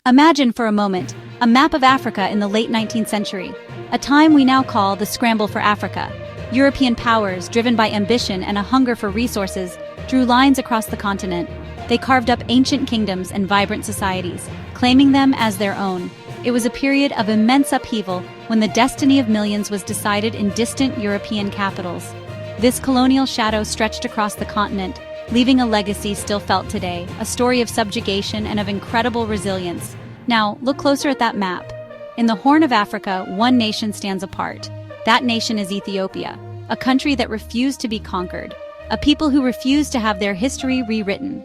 Imagine for a moment a map of Africa in the late 19th century, a time we now call the scramble for Africa. European powers, driven by ambition and a hunger for resources, drew lines across the continent. They carved up ancient kingdoms and vibrant societies, claiming them as their own. It was a period of immense upheaval when the destiny of millions was decided in distant European capitals. This colonial shadow stretched across the continent, leaving a legacy still felt today, a story of subjugation and of incredible resilience. Now, look closer at that map. In the Horn of Africa, one nation stands apart. That nation is Ethiopia, a country that refused to be conquered, a people who refused to have their history rewritten.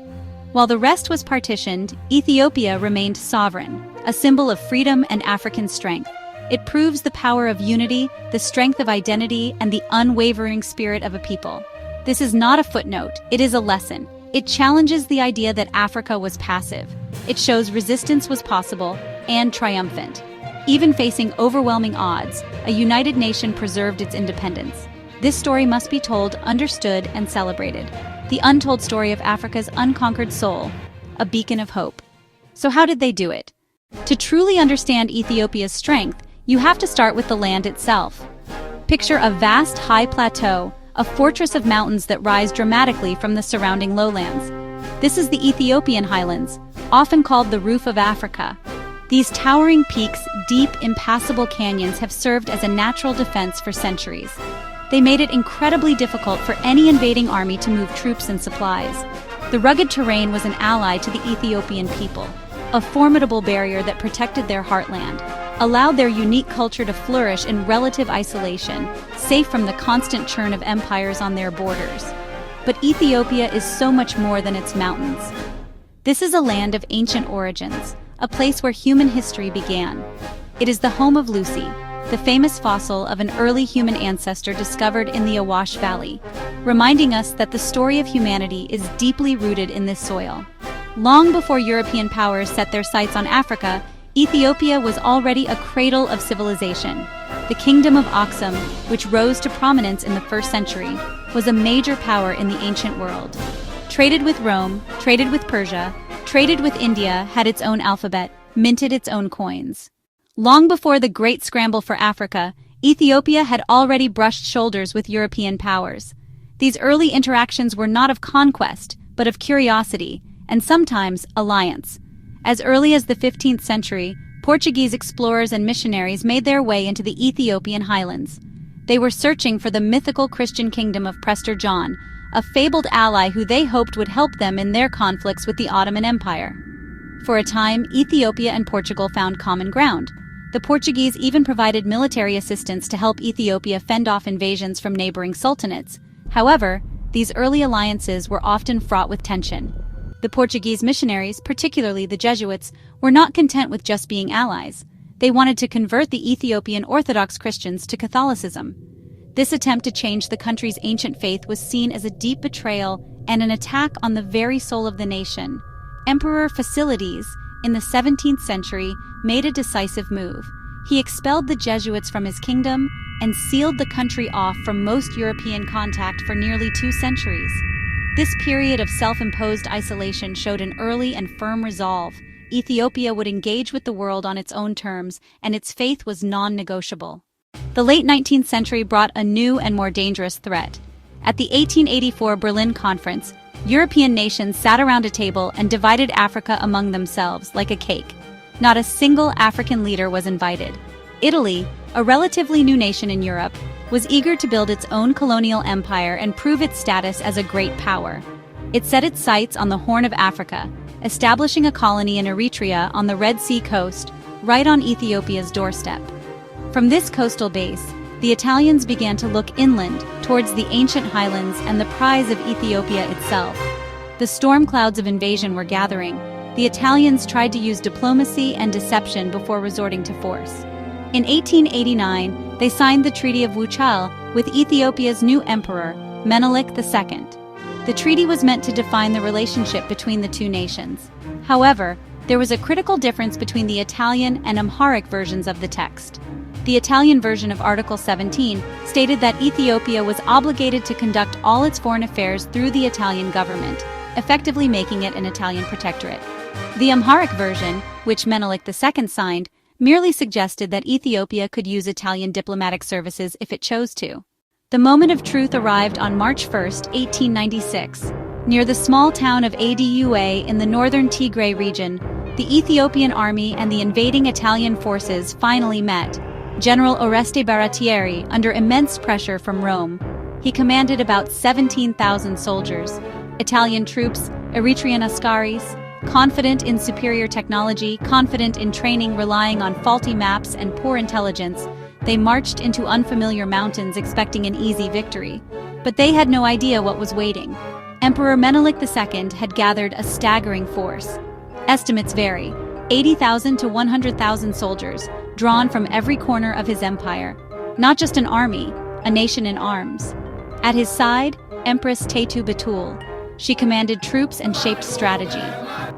While the rest was partitioned, Ethiopia remained sovereign, a symbol of freedom and African strength. It proves the power of unity, the strength of identity, and the unwavering spirit of a people. This is not a footnote, it is a lesson. It challenges the idea that Africa was passive. It shows resistance was possible and triumphant. Even facing overwhelming odds, a united nation preserved its independence. This story must be told, understood, and celebrated. The untold story of Africa's unconquered soul, a beacon of hope. So how did they do it? To truly understand Ethiopia's strength, you have to start with the land itself. Picture a vast high plateau, a fortress of mountains that rise dramatically from the surrounding lowlands. This is the Ethiopian highlands, often called the roof of Africa. These towering peaks, deep, impassable canyons have served as a natural defense for centuries. They made it incredibly difficult for any invading army to move troops and supplies. The rugged terrain was an ally to the Ethiopian people, a formidable barrier that protected their heartland, allowed their unique culture to flourish in relative isolation, safe from the constant churn of empires on their borders. But Ethiopia is so much more than its mountains. This is a land of ancient origins, a place where human history began. It is the home of Lucy, the famous fossil of an early human ancestor discovered in the Awash Valley, reminding us that the story of humanity is deeply rooted in this soil. Long before European powers set their sights on Africa, Ethiopia was already a cradle of civilization. The kingdom of Aksum, which rose to prominence in the 1st century, was a major power in the ancient world. Traded with Rome, traded with Persia, traded with India, had its own alphabet, minted its own coins. Long before the Great Scramble for Africa, Ethiopia had already brushed shoulders with European powers. These early interactions were not of conquest, but of curiosity, and sometimes alliance. As early as the 15th century, Portuguese explorers and missionaries made their way into the Ethiopian highlands. They were searching for the mythical Christian kingdom of Prester John, a fabled ally who they hoped would help them in their conflicts with the Ottoman Empire. For a time, Ethiopia and Portugal found common ground. The Portuguese even provided military assistance to help Ethiopia fend off invasions from neighboring sultanates. However, these early alliances were often fraught with tension. The Portuguese missionaries, particularly the Jesuits, were not content with just being allies. They wanted to convert the Ethiopian Orthodox Christians to Catholicism. This attempt to change the country's ancient faith was seen as a deep betrayal and an attack on the very soul of the nation. Emperor Fasilides, in the 17th century, made a decisive move. He expelled the Jesuits from his kingdom and sealed the country off from most European contact for nearly 2 centuries. This period of self-imposed isolation showed an early and firm resolve. Ethiopia would engage with the world on its own terms, and its faith was non-negotiable. The late 19th century brought a new and more dangerous threat. At the 1884 Berlin Conference, European nations sat around a table and divided Africa among themselves like a cake. Not a single African leader was invited. Italy, a relatively new nation in Europe, was eager to build its own colonial empire and prove its status as a great power. It set its sights on the Horn of Africa, establishing a colony in Eritrea on the Red Sea coast, right on Ethiopia's doorstep. From this coastal base, the Italians began to look inland towards the ancient highlands and the prize of Ethiopia itself. The storm clouds of invasion were gathering. The Italians tried to use diplomacy and deception before resorting to force. In 1889, they signed the Treaty of Wuchal with Ethiopia's new emperor, Menelik II. The treaty was meant to define the relationship between the two nations. However, there was a critical difference between the Italian and Amharic versions of the text. The Italian version of Article 17 stated that Ethiopia was obligated to conduct all its foreign affairs through the Italian government, effectively making it an Italian protectorate. The Amharic version, which Menelik II signed, merely suggested that Ethiopia could use Italian diplomatic services if it chose to. The moment of truth arrived on March 1, 1896. Near the small town of Adwa in the northern Tigray region, the Ethiopian army and the invading Italian forces finally met. General Oreste Baratieri, under immense pressure from Rome. He commanded about 17,000 soldiers. Italian troops, Eritrean askaris, confident in superior technology, confident in training relying on faulty maps and poor intelligence, they marched into unfamiliar mountains expecting an easy victory. But they had no idea what was waiting. Emperor Menelik II had gathered a staggering force. Estimates vary: 80,000 to 100,000 soldiers, drawn from every corner of his empire. Not just an army, a nation in arms. At his side, Empress Teitu Betul. She commanded troops and shaped strategy.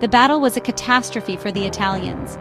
The battle was a catastrophe for the Italians.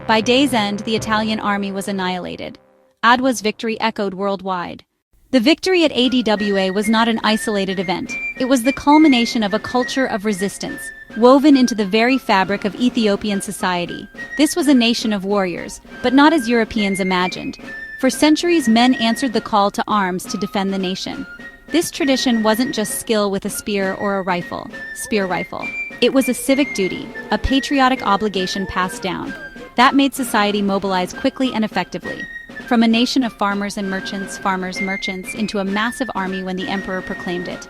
By day's end, the Italian army was annihilated. Adwa's victory echoed worldwide. The victory at Adwa was not an isolated event. It was the culmination of a culture of resistance, woven into the very fabric of Ethiopian society. This was a nation of warriors, but not as Europeans imagined. For centuries, men answered the call to arms to defend the nation. This tradition wasn't just skill with a spear or a spear rifle. It was a civic duty, a patriotic obligation passed down. That made society mobilize quickly and effectively. From a nation of farmers, merchants, into a massive army when the emperor proclaimed it.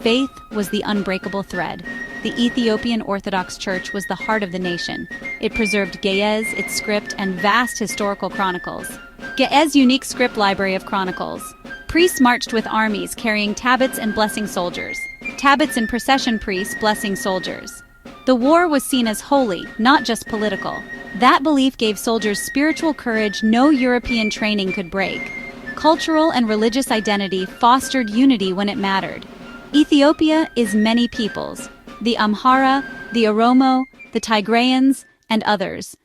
Faith was the unbreakable thread. The Ethiopian Orthodox Church was the heart of the nation. It preserved Ge'ez, its script, and vast historical chronicles. Ge'ez's unique script library of chronicles. Priests marched with armies carrying tablets and blessing soldiers. Tablets and procession priests blessing soldiers. The war was seen as holy, not just political. That belief gave soldiers spiritual courage no European training could break. Cultural and religious identity fostered unity when it mattered. Ethiopia is many peoples: the Amhara, the Oromo, the Tigrayans, and others.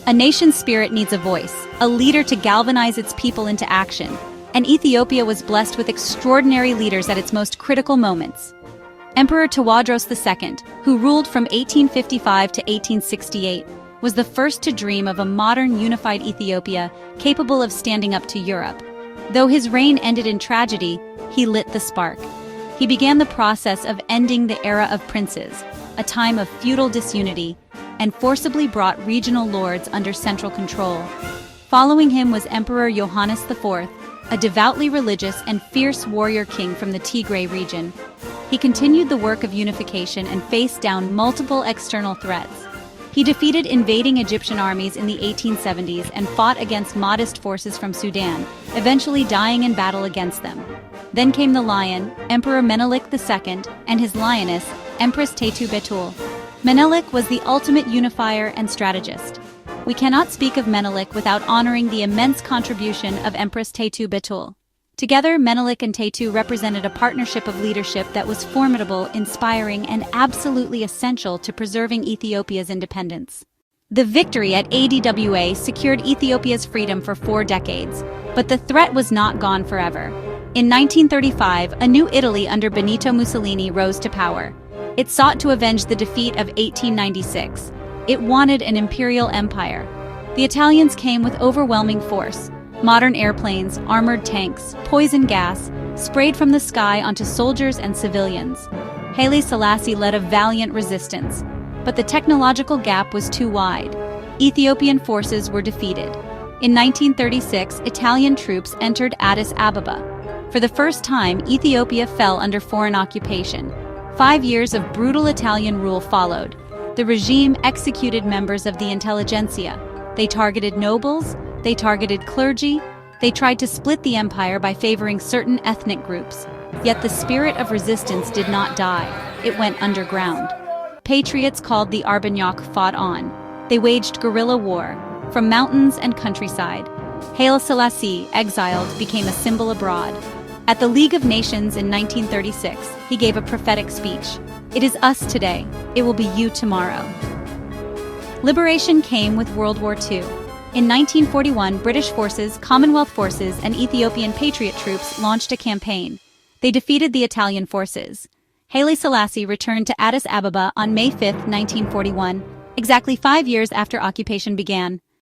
A nation's spirit needs a voice, a leader to galvanize its people into action. And Ethiopia was blessed with extraordinary leaders at its most critical moments. Emperor Tawadros II, who ruled from 1855 to 1868, was the first to dream of a modern, unified Ethiopia capable of standing up to Europe. Though his reign ended in tragedy, he lit the spark. He began the process of ending the era of princes, a time of feudal disunity, and forcibly brought regional lords under central control. Following him was Emperor Johannes IV, a devoutly religious and fierce warrior king from the Tigray region. He continued the work of unification and faced down multiple external threats. He defeated invading Egyptian armies in the 1870s and fought against modest forces from Sudan, eventually dying in battle against them. Then came the lion, Emperor Menelik II, and his lioness, Empress Teitu Betul. Menelik was the ultimate unifier and strategist. We cannot speak of Menelik without honoring the immense contribution of Empress Teitu Betul. Together, Menelik and Teitu represented a partnership of leadership that was formidable, inspiring, and absolutely essential to preserving Ethiopia's independence. The victory at Adwa secured Ethiopia's freedom for 4 decades, but the threat was not gone forever. In 1935, a new Italy under Benito Mussolini rose to power. It sought to avenge the defeat of 1896. It wanted an imperial empire. The Italians came with overwhelming force. Modern airplanes, armored tanks, poison gas, sprayed from the sky onto soldiers and civilians. Haile Selassie led a valiant resistance, but the technological gap was too wide. Ethiopian forces were defeated. In 1936, Italian troops entered Addis Ababa. For the first time, Ethiopia fell under foreign occupation. 5 years of brutal Italian rule followed. The regime executed members of the intelligentsia. They targeted nobles, they targeted clergy, they tried to split the empire by favoring certain ethnic groups. Yet the spirit of resistance did not die. It went underground. Patriots called the Arbanyak fought on. They waged guerrilla war, from mountains and countryside. Haile Selassie, exiled, became a symbol abroad. At the League of Nations in 1936, he gave a prophetic speech. "It is us today. It will be you tomorrow." Liberation came with World War II. In 1941, British forces, Commonwealth forces, and Ethiopian patriot troops launched a campaign. They defeated the Italian forces. Haile Selassie returned to Addis Ababa on May 5, 1941, Exactly 5 years after occupation began,